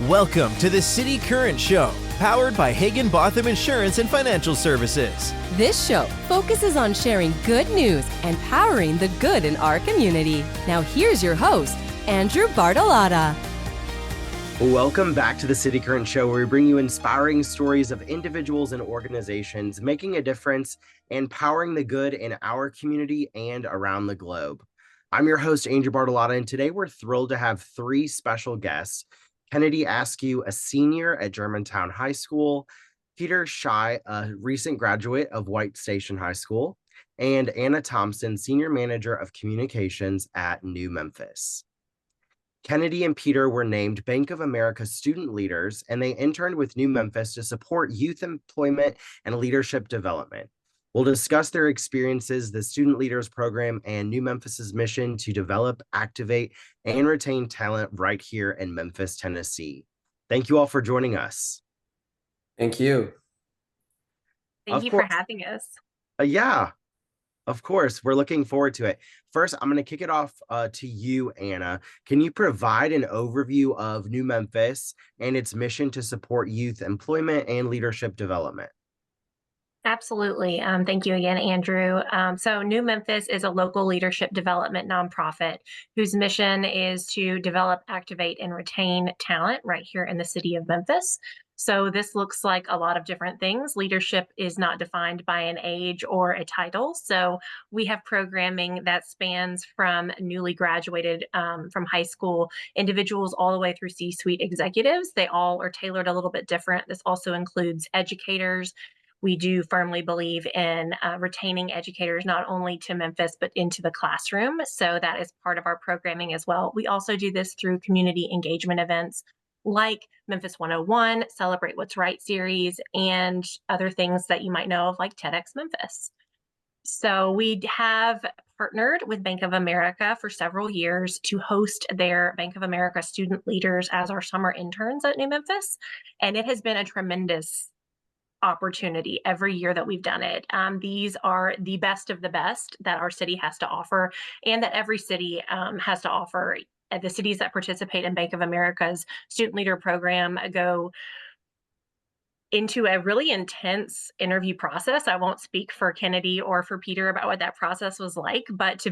Welcome to the City Current Show, powered by Hagen-Botham Insurance and Financial Services. This show focuses on sharing good news and powering the good in our community. Now here's your host, Andrew Bartolotta. Welcome back to the City Current Show, where we bring you inspiring stories of individuals and organizations making a difference and powering the good in our community and around the globe. I'm your host, Andrew Bartolotta, and today we're thrilled to have three special guests: Kennedie Askew, a senior at Germantown High School; Peter Shy, a recent graduate of White Station High School; and Anna Thompson, senior manager of communications at New Memphis. Kennedie and Peter were named Bank of America student leaders, and they interned with New Memphis to support youth employment and leadership development. We'll discuss their experiences, the Student Leaders Program, and New Memphis's mission to develop, activate, and retain talent right here in Memphis, Tennessee. Thank you all for joining us. Thank you. Thank you for having us. Yeah, of course. We're looking forward to it. First, I'm going to kick it off to you, Anna. Can you provide an overview of New Memphis and its mission to support youth employment and leadership development? Absolutely. Thank you again, Andrew. So New Memphis is a local leadership development nonprofit whose mission is to develop, activate, and retain talent right here in the city of Memphis. So this looks like a lot of different things. Leadership is not defined by an age or a title. So we have programming that spans from newly graduated from high school individuals all the way through C-suite executives. They all are tailored a little bit different. This also includes educators. We do firmly believe in retaining educators not only to Memphis, but into the classroom. So that is part of our programming as well. We also do this through community engagement events like Memphis 101, Celebrate What's Right series, and other things that you might know of like TEDx Memphis. So we have partnered with Bank of America for several years to host their Bank of America student leaders as our summer interns at New Memphis. And it has been a tremendous opportunity every year that we've done it. These are the best of the best that our city has to offer and that every city has to offer. The cities that participate in Bank of America's student leader program go into a really intense interview process. I won't speak for Kennedie or for Peter about what that process was like, but to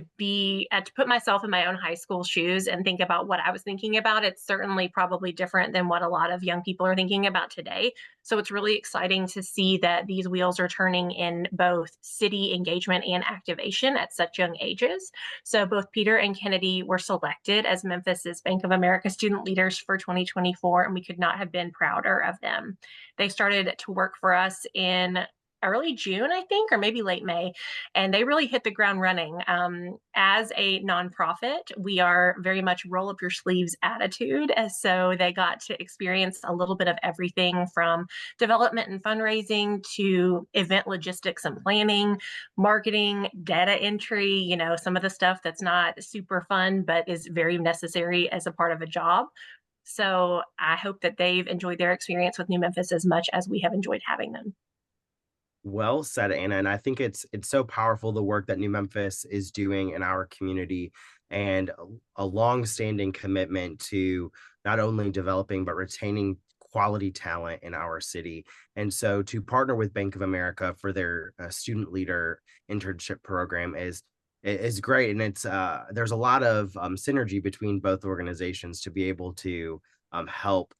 put myself in my own high school shoes and think about what I was thinking about, it's certainly probably different than what a lot of young people are thinking about today. So it's really exciting to see that these wheels are turning in both city engagement and activation at such young ages. So both Peter and Kennedie were selected as Memphis's Bank of America student leaders for 2024, and we could not have been prouder of them. They started to work for us in early June, I think, or maybe late May, and they really hit the ground running. As a nonprofit, we are very much roll up your sleeves attitude. So they got to experience a little bit of everything from development and fundraising to event logistics and planning, marketing, data entry, some of the stuff that's not super fun, but is very necessary as a part of a job. So I hope that they've enjoyed their experience with New Memphis as much as we have enjoyed having them. Well said, Anna. And I think it's so powerful, the work that New Memphis is doing in our community, and a long-standing commitment to not only developing but retaining quality talent in our city. And so to partner with Bank of America for their student leader internship program is great. And it's there's a lot of synergy between both organizations to be able to help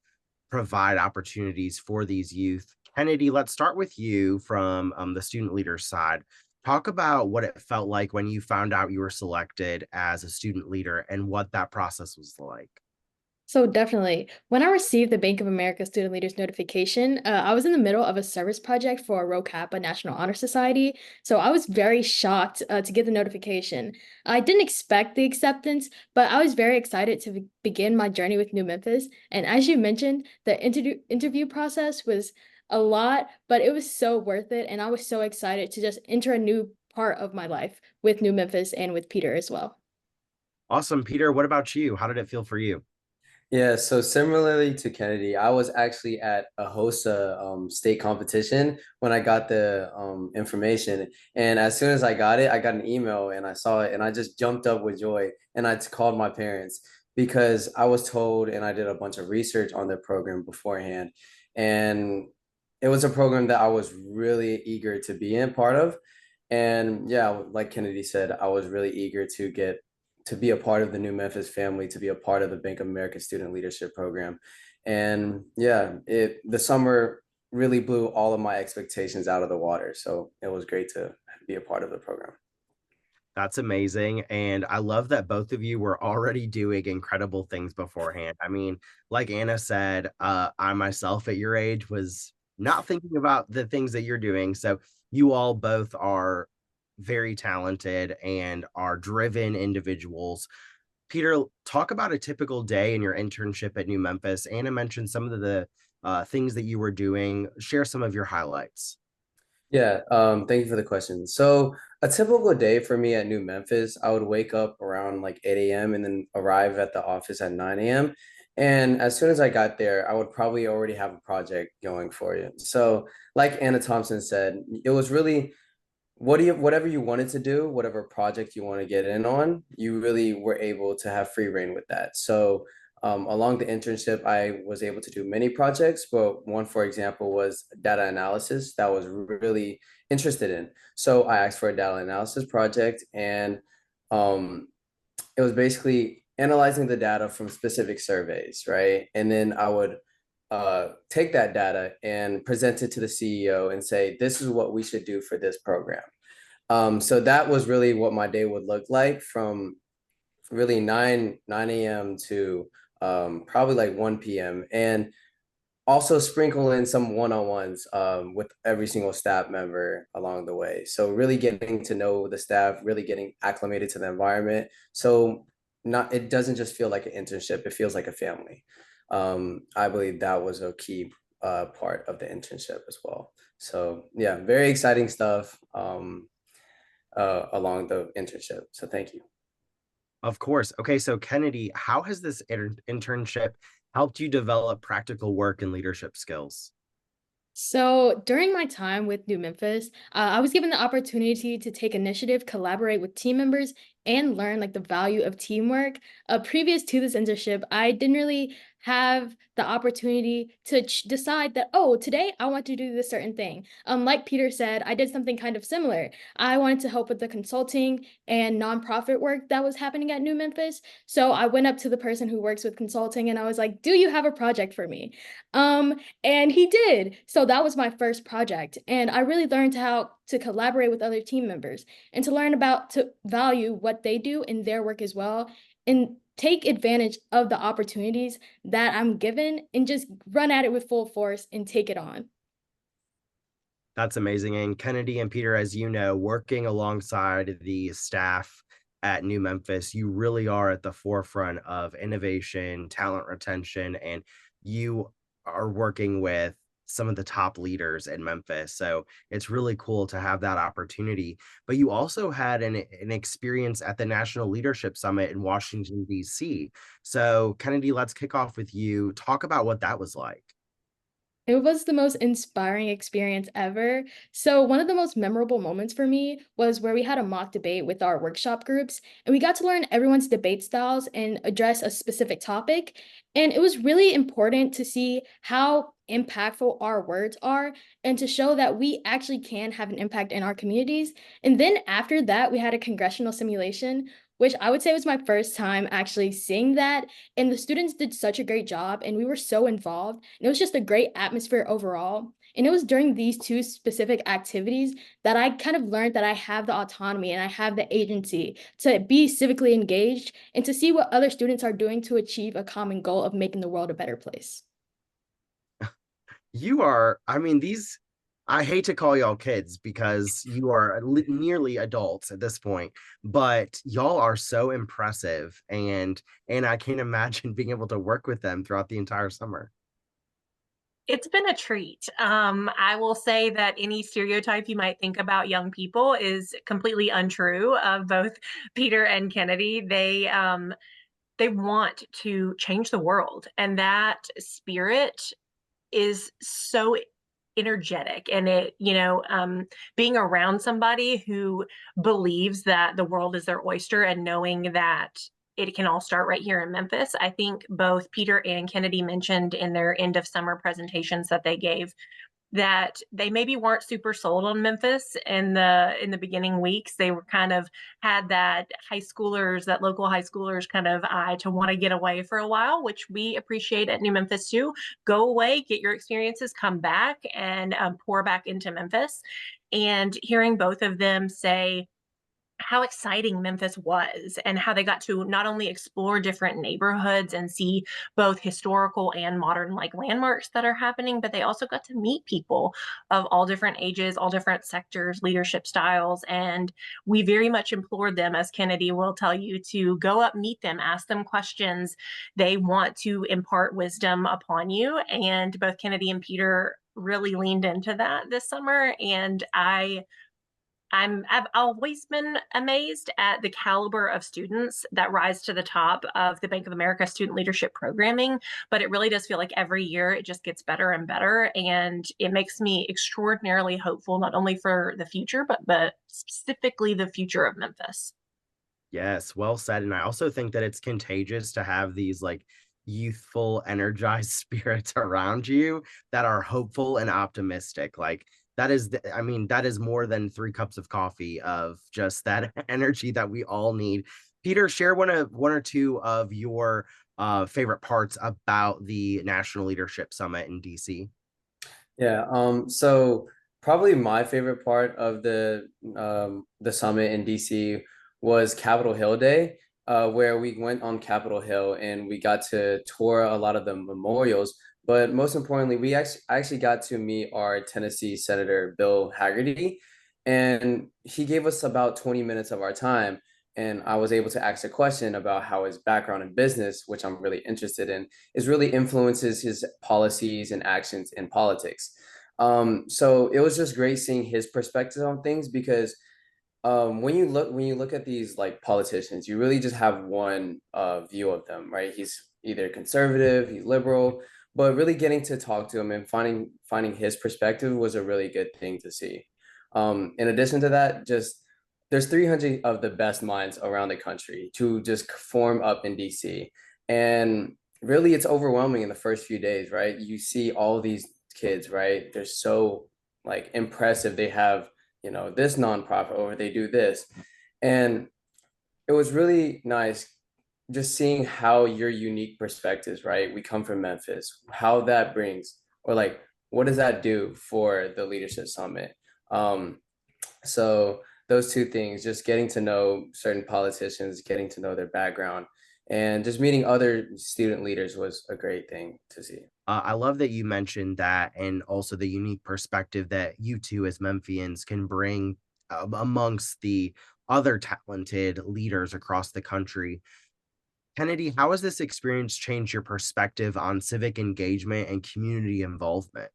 provide opportunities for these youth. Kennedie, let's start with you from the student leader side. Talk about what it felt like when you found out you were selected as a student leader and what that process was like. So definitely, when I received the Bank of America Student Leaders notification, I was in the middle of a service project for ROCAPA National Honor Society. So I was very shocked to get the notification. I didn't expect the acceptance, but I was very excited to begin my journey with New Memphis. And as you mentioned, the interview process was a lot, but it was so worth it. And I was so excited to just enter a new part of my life with New Memphis and with Peter as well. Awesome. Peter, what about you? How did it feel for you? Yeah, so similarly to Kennedie, I was actually at a HOSA state competition when I got the information. And as soon as I got it, I got an email and I saw it and I just jumped up with joy and I called my parents because I was told, and I did a bunch of research on the program beforehand, and it was a program that I was really eager to be in part of. And yeah, like Kennedy said, I was really eager to be a part of the New Memphis family, to be a part of the Bank of America Student Leadership Program. And yeah, the summer really blew all of my expectations out of the water. So it was great to be a part of the program. That's amazing. And I love that both of you were already doing incredible things beforehand. I mean, like Anna said, I myself at your age was not thinking about the things that you're doing. So you all both are very talented and are driven individuals. Peter, talk about a typical day in your internship at New Memphis. Anna mentioned some of the things that you were doing. Share some of your highlights. Yeah, thank you for the question. So a typical day for me at New Memphis, I would wake up around like 8 a.m. and then arrive at the office at 9 a.m. And as soon as I got there, I would probably already have a project going for you. So like Anna Thompson said, it was really whatever you wanted to do, whatever project you want to get in on, you really were able to have free reign with that. So along the internship, I was able to do many projects, but one, for example, was data analysis that I was really interested in. So I asked for a data analysis project, and um, it was basically analyzing the data from specific surveys, right? And then I would take that data and present it to the CEO and say, this is what we should do for this program. So that was really what my day would look like from really 9 a.m. to probably like 1 p.m. And also sprinkle in some one-on-ones with every single staff member along the way. So really getting to know the staff, really getting acclimated to the environment. So it doesn't just feel like an internship, it feels like a family. I believe that was a key part of the internship as well. So yeah, very exciting stuff along the internship. So thank you. Of course. Okay, so Kennedy, how has this internship helped you develop practical work and leadership skills? So during my time with New Memphis, I was given the opportunity to take initiative, collaborate with team members, and learn like the value of teamwork. Previous to this internship, I didn't really have the opportunity to decide that, oh, today I want to do this certain thing. Like Peter said, I did something kind of similar. I wanted to help with the consulting and nonprofit work that was happening at New Memphis. So I went up to the person who works with consulting and I was like, do you have a project for me? And he did. So that was my first project. And I really learned how to collaborate with other team members and to learn about to value what they do in their work as well and take advantage of the opportunities that I'm given and just run at it with full force and take it on. That's amazing. And Kennedy and Peter, as you know, working alongside the staff at New Memphis, you really are at the forefront of innovation, talent retention, and you are working with some of the top leaders in Memphis. So it's really cool to have that opportunity. But you also had an experience at the National Leadership Summit in Washington, D.C. So, Kennedy, let's kick off with you. Talk about what that was like. It was the most inspiring experience ever. So, one of the most memorable moments for me was where we had a mock debate with our workshop groups, and we got to learn everyone's debate styles and address a specific topic. And it was really important to see how impactful our words are and to show that we actually can have an impact in our communities. And then after that, we had a congressional simulation, which I would say was my first time actually seeing that. And the students did such a great job, and we were so involved. And it was just a great atmosphere overall. And it was during these two specific activities that I kind of learned that I have the autonomy and I have the agency to be civically engaged and to see what other students are doing to achieve a common goal of making the world a better place. You are, I mean, I hate to call y'all kids because you are nearly adults at this point, but y'all are so impressive. And I can't imagine being able to work with them throughout the entire summer. It's been a treat. I will say that any stereotype you might think about young people is completely untrue of both Peter and Kennedy. They want to change the world, and that spirit is so energetic. And being around somebody who believes that the world is their oyster and knowing that it can all start right here in Memphis. I think both Peter and Kennedie mentioned in their end of summer presentations that they gave that they maybe weren't super sold on Memphis in the beginning weeks. They were kind of had that local high schoolers kind of eye to want to get away for a while, which we appreciate at New Memphis too. Go away, get your experiences, come back, and pour back into Memphis. And hearing both of them say how exciting Memphis was and how they got to not only explore different neighborhoods and see both historical and modern like landmarks that are happening, but they also got to meet people of all different ages, all different sectors, leadership styles. And we very much implored them, as Kennedie will tell you, to go up, meet them, ask them questions. They want to impart wisdom upon you. And both Kennedie and Peter really leaned into that this summer. And I've always been amazed at the caliber of students that rise to the top of the Bank of America student leadership programming, but it really does feel like every year it just gets better and better. And it makes me extraordinarily hopeful, not only for the future, but specifically the future of Memphis. Yes, well said. And I also think that it's contagious to have these like youthful, energized spirits around you that are hopeful and optimistic. Like I mean, that is more than 3 cups of coffee of just that energy that we all need. Peter, share one or two of your favorite parts about the National Leadership Summit in DC. Yeah, so probably my favorite part of the summit in DC was Capitol Hill Day, where we went on Capitol Hill and we got to tour a lot of the memorials. But most importantly, we actually got to meet our Tennessee Senator Bill Hagerty, and he gave us about 20 minutes of our time. And I was able to ask a question about how his background in business, which I'm really interested in, is really influences his policies and actions in politics. So it was just great seeing his perspective on things because when you look at these like politicians, you really just have one view of them, right? He's either conservative, he's liberal, but really getting to talk to him and finding his perspective was a really good thing to see. In addition to that, just there's 300 of the best minds around the country to just form up in DC. And really, it's overwhelming in the first few days, right? You see all these kids, right? They're so like impressive. They have, this nonprofit or they do this. And it was really nice just seeing how your unique perspectives, right? We come from Memphis, how that brings, or like, what does that do for the Leadership Summit? So those two things, just getting to know certain politicians, getting to know their background, and just meeting other student leaders was a great thing to see. I love that you mentioned that and also the unique perspective that you two as Memphians can bring amongst the other talented leaders across the country. Kennedie, how has this experience changed your perspective on civic engagement and community involvement?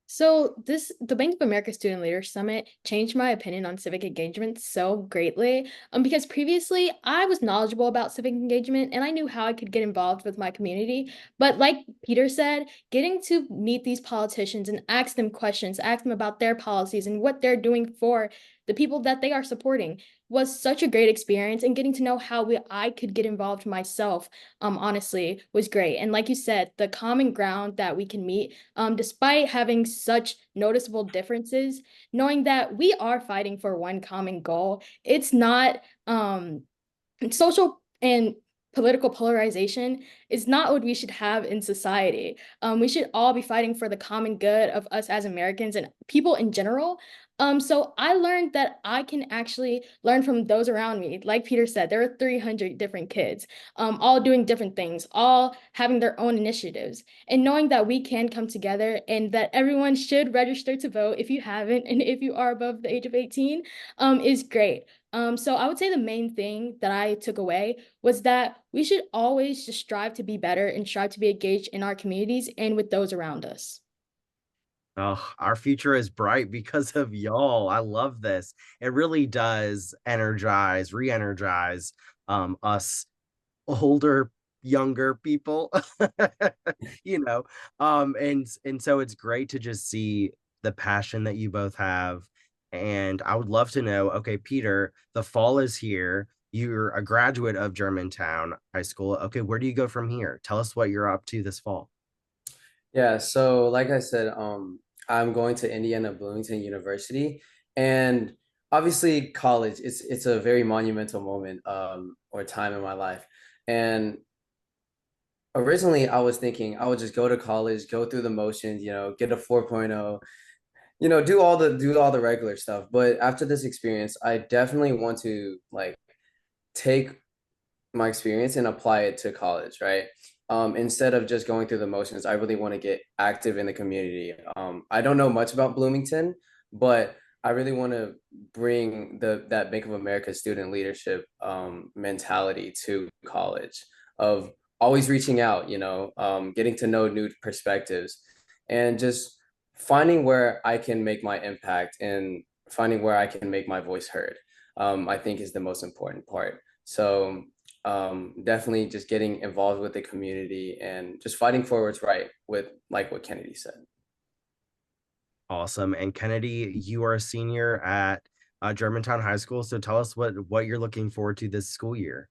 So the Bank of America Student Leaders Summit changed my opinion on civic engagement so greatly. Because previously I was knowledgeable about civic engagement and I knew how I could get involved with my community. But like Peter said, getting to meet these politicians and ask them questions, ask them about their policies and what they're doing for the people that they are supporting was such a great experience, and getting to know how I could get involved myself, honestly, was great. And like you said, the common ground that we can meet, despite having such noticeable differences, knowing that we are fighting for one common goal. It's not social and political polarization is not what we should have in society. We should all be fighting for the common good of us as Americans and people in general. So I learned that I can actually learn from those around me. Like Peter said, there are 300 different kids, all doing different things, all having their own initiatives. And knowing that we can come together and that everyone should register to vote if you haven't, and if you are above the age of 18, is great. So I would say the main thing that I took away was that we should always just strive to be better and strive to be engaged in our communities and with those around us. Oh, our future is bright because of y'all. I love this. It really does energize, re-energize us older, younger people. you know. And so it's great to just see the passion that you both have. And I would love to know, okay, Peter, the fall is here. you're a graduate of Germantown High School. Okay, where do you go from here? Tell us what you're up to this fall. Yeah, so like I said, I'm going to Indiana Bloomington University, and obviously college, it's a very monumental moment or time in my life. And originally I was thinking I would just go to college, go through the motions, get a 4.0, do all the regular stuff. But after this experience, I definitely want to like take my experience and apply it to college, right? Instead of just going through the motions, I really want to get active in the community. I don't know much about Bloomington, but I really want to bring that Bank of America student leadership mentality to college of always reaching out, getting to know new perspectives, and just finding where I can make my impact and finding where I can make my voice heard. I think is the most important part. So definitely just getting involved with the community and just fighting for what's right with like what Kennedy said. Awesome. And Kennedy, you are a senior at Germantown High School. So tell us what you're looking forward to this school year.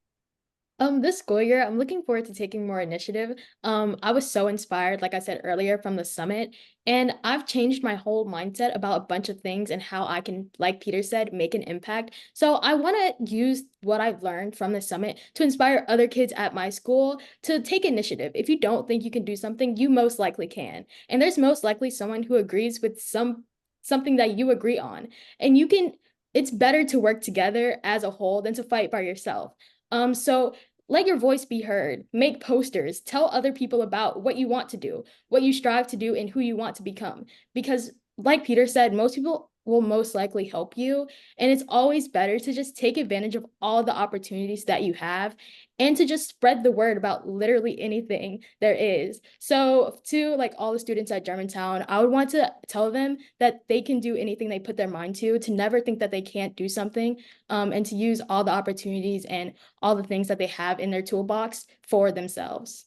This school year, I'm looking forward to taking more initiative. I was so inspired, like I said earlier, from the summit, and I've changed my whole mindset about a bunch of things and how I can, like Peter said, make an impact. So I want to use what I've learned from the summit to inspire other kids at my school to take initiative. If you don't think you can do something, you most likely can. And there's most likely someone who agrees with something that you agree on. And it's better to work together as a whole than to fight by yourself. So let your voice be heard, make posters, tell other people about what you want to do, what you strive to do, and who you want to become. Because, like Peter said, most people will most likely help you. And it's always better to just take advantage of all the opportunities that you have and to just spread the word about literally anything there is. So to like all the students at Germantown, I would want to tell them that they can do anything they put their mind to never think that they can't do something, and to use all the opportunities and all the things that they have in their toolbox for themselves.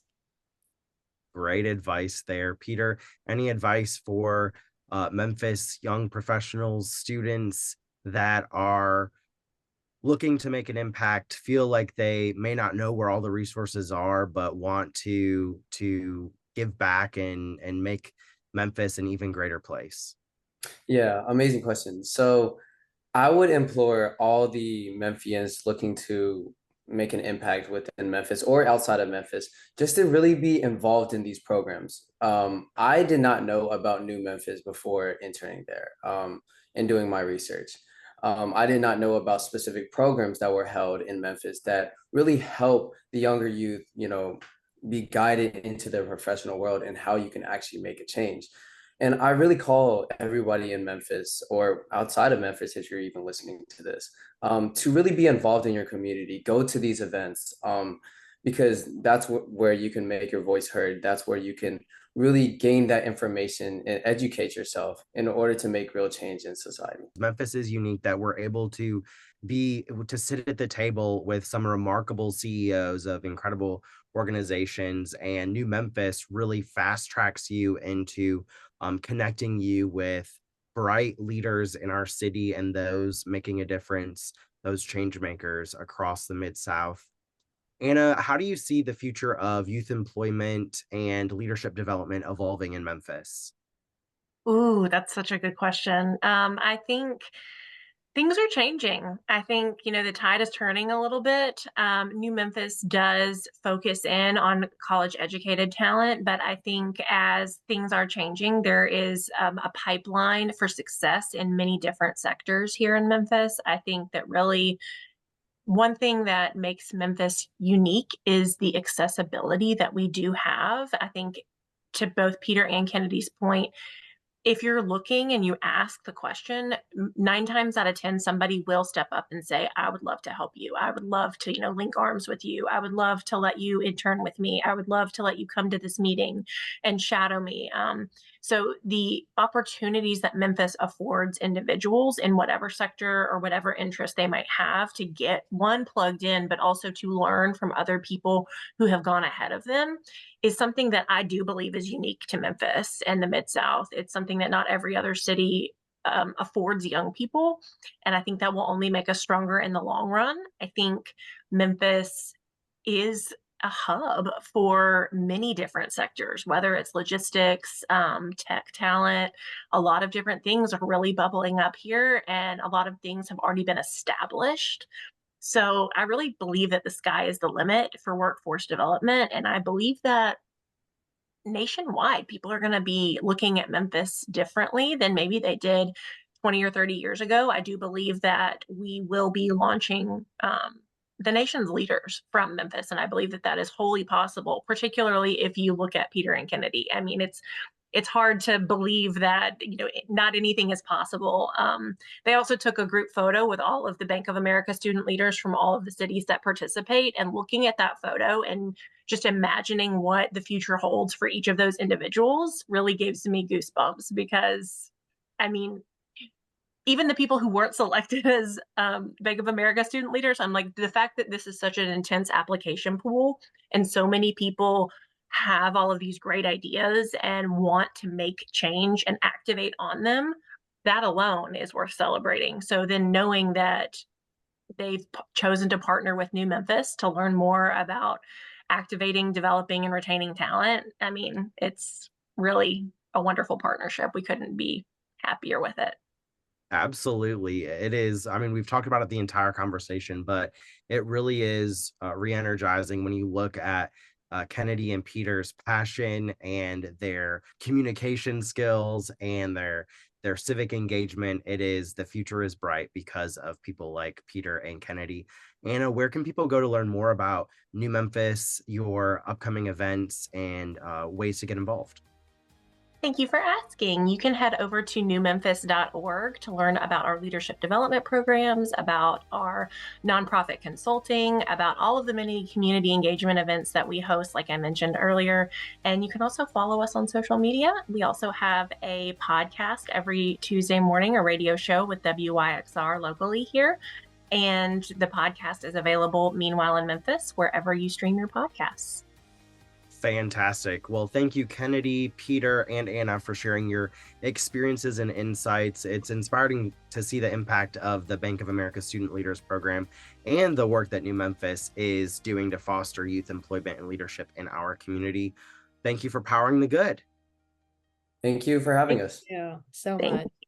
Great advice there, Peter. Any advice for Memphis young professionals, students that are looking to make an impact, feel like they may not know where all the resources are, but want to give back and make Memphis an even greater place? Yeah, amazing question. So I would implore all the Memphians looking to make an impact within Memphis or outside of Memphis just to really be involved in these programs. I did not know about New Memphis before interning there and doing my research. I did not know about specific programs that were held in Memphis that really help the younger youth, be guided into the professional world and how you can actually make a change. And I really call everybody in Memphis or outside of Memphis, if you're even listening to this, to really be involved in your community. Go to these events because that's where you can make your voice heard. That's where you can really gain that information and educate yourself in order to make real change in society. Memphis is unique that we're able to sit at the table with some remarkable CEOs of incredible organizations, and New Memphis really fast tracks you into connecting you with bright leaders in our city and those making a difference, those change makers across the Mid-South. Anna, how do you see the future of youth employment and leadership development evolving in Memphis? Ooh, that's such a good question. I think things are changing. I think, the tide is turning a little bit. New Memphis does focus in on college educated talent, but I think as things are changing, there is a pipeline for success in many different sectors here in Memphis. I think that really one thing that makes Memphis unique is the accessibility that we do have. I think to both Peter and Kennedy's point, if you're looking and you ask the question, 9 times out of 10, somebody will step up and say, I would love to help you. I would love to, link arms with you. I would love to let you intern with me. I would love to let you come to this meeting and shadow me. So the opportunities that Memphis affords individuals in whatever sector or whatever interest they might have to get one plugged in, but also to learn from other people who have gone ahead of them is something that I do believe is unique to Memphis and the Mid-South. It's something that not every other city affords young people. And I think that will only make us stronger in the long run. I think Memphis is a hub for many different sectors, whether it's logistics, tech talent. A lot of different things are really bubbling up here, and a lot of things have already been established. So I really believe that the sky is the limit for workforce development. And I believe that nationwide, people are going to be looking at Memphis differently than maybe they did 20 or 30 years ago. I do believe that we will be launching the nation's leaders from Memphis. And I believe that that is wholly possible, particularly if you look at Peter and Kennedy. I mean, it's hard to believe that, not anything is possible. They also took a group photo with all of the Bank of America student leaders from all of the cities that participate, and looking at that photo and just imagining what the future holds for each of those individuals really gives me goosebumps, because, I mean, even the people who weren't selected as Bank of America student leaders, I'm like, the fact that this is such an intense application pool and so many people have all of these great ideas and want to make change and activate on them, that alone is worth celebrating. So then knowing that they've chosen to partner with New Memphis to learn more about activating, developing, and retaining talent, I mean, it's really a wonderful partnership. We couldn't be happier with it. Absolutely. It is. I mean, we've talked about it the entire conversation, but it really is re-energizing when you look at Kennedie and Peter's passion and their communication skills and their civic engagement. It is, the future is bright because of people like Peter and Kennedie. Anna, where can people go to learn more about New Memphis, your upcoming events, and ways to get involved? Thank you for asking. You can head over to newmemphis.org to learn about our leadership development programs, about our nonprofit consulting, about all of the many community engagement events that we host, like I mentioned earlier. And you can also follow us on social media. We also have a podcast every Tuesday morning, a radio show with WYXR locally here. And the podcast is available, meanwhile, in Memphis, wherever you stream your podcasts. Fantastic. Well, thank you, Kennedie, Peter, and Anna, for sharing your experiences and insights. It's inspiring to see the impact of the Bank of America Student Leaders Program and the work that New Memphis is doing to foster youth employment and leadership in our community. Thank you for powering the good. Thank you for having us. Thank you so Thank much. you.